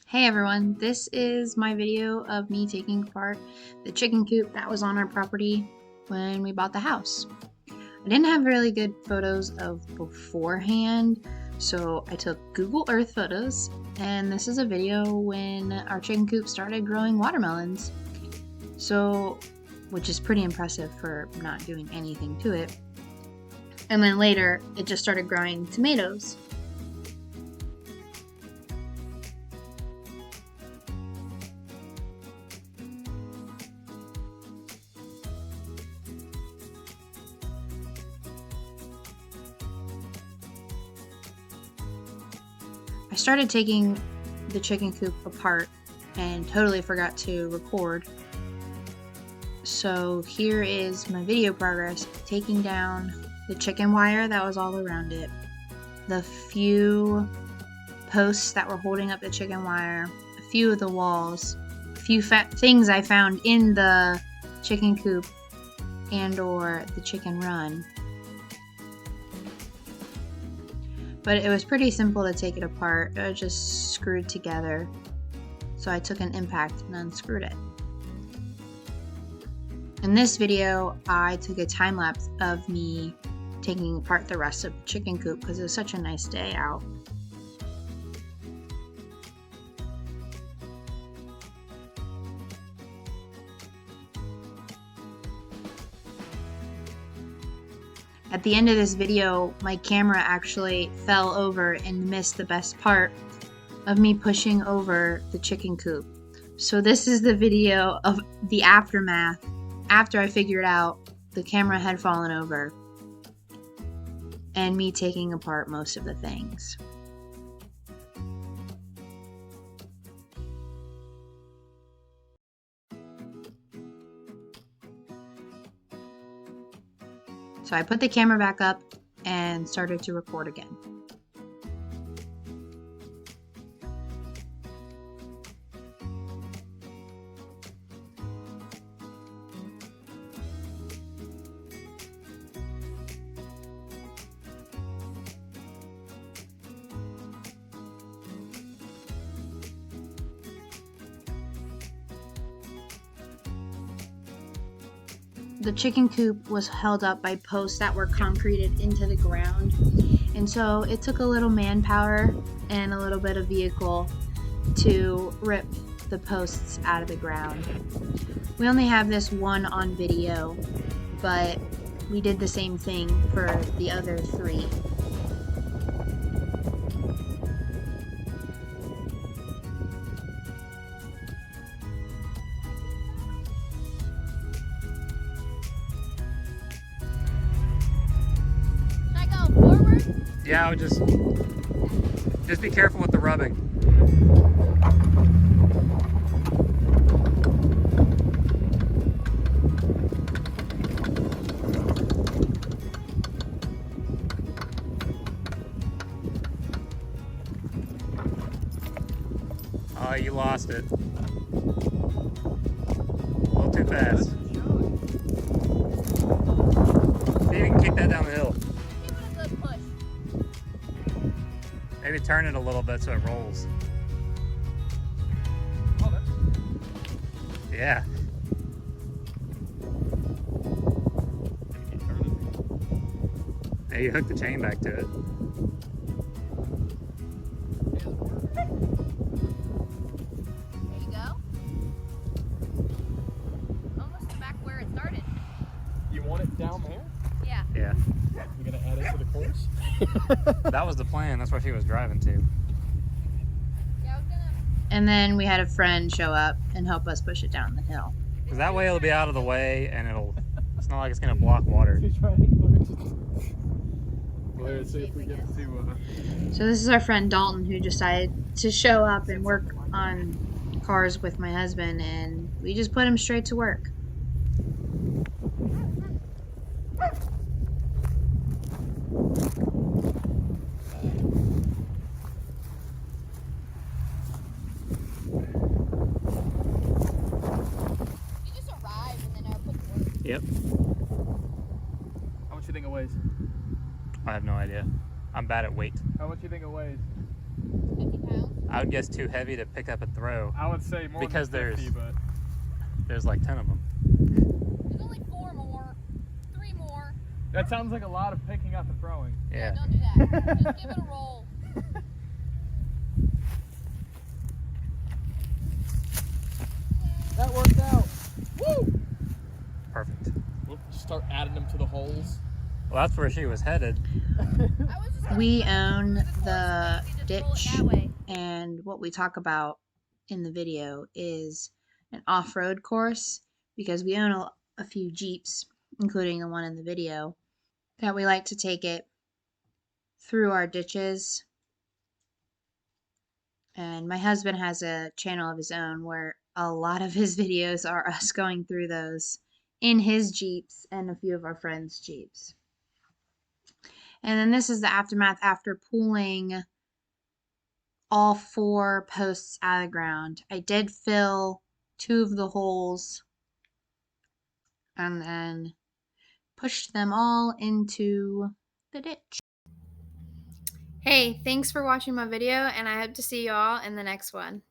Hey everyone, this is my video of me taking apart the chicken coop that was on our property when we bought the house. I didn't have really good photos of beforehand, so I took Google Earth photos, and this is a video when our chicken coop started growing watermelons. Which is pretty impressive for not doing anything to it. And then later, it just started growing tomatoes. I started taking the chicken coop apart and totally forgot to record. So here is my video progress, taking down the chicken wire that was all around it, the few posts that were holding up the chicken wire, a few of the walls, a few things I found in the chicken coop and or the chicken run. But it was pretty simple to take it apart. It was just screwed together. So I took an impact and unscrewed it. In this video, I took a time lapse of me taking apart the rest of the chicken coop because it was such a nice day out. At the end of this video, my camera actually fell over and missed the best part of me pushing over the chicken coop. So this is the video of the aftermath after I figured out the camera had fallen over and me taking apart most of the things. So I put the camera back up and started to record again. The chicken coop was held up by posts that were concreted into the ground, and so it took a little manpower and a little bit of vehicle to rip the posts out of the ground. We only have this one on video, but we did the same thing for the other three. Yeah, I would just be careful with the rubbing. Oh, you lost it. A little too fast. See, you can kick that down the hill. Maybe turn it a little bit so it rolls. Oh, that's... Yeah. Hey, you hook the chain back to it. There you go. Almost back where it started. You want it down there? Yeah. Yeah. You're gonna add it to the course? That was the plan. That's where she was driving to. Yeah, I was gonna... And then we had a friend show up and help us push it down the hill. Because that way it'll be out of the way and it's not like it's going to block water. Well, let's see if we get to... So this is our friend Dalton, who decided to show up and work on cars with my husband, and we just put him straight to work. Yep. How much you think it weighs? I have no idea. I'm bad at weight. How much you think it weighs? 50 pounds. I would guess too heavy to pick up and throw. I would say more Because than 50, but there's like 10 of them. There's only 4 more. 3 more. that sounds like a lot of picking up and throwing. Yeah. Don't do that. Just give it a roll. That worked out. Woo! Perfect. We'll just start adding them to the holes. Well, that's where she was headed. I was just We gonna own do the the course, but you just roll it ditch, that way. and what we talk about in the video is an off-road course because we own a few Jeeps, including the one in the video, that we like to take it through our ditches. And my husband has a channel of his own where a lot of his videos are us going through those in his Jeeps and a few of our friends' Jeeps. And then this is the aftermath after pulling all 4 posts out of the ground. I did fill 2 of the holes and then pushed them all into the ditch. Hey, thanks for watching my video, and I hope to see you all in the next one.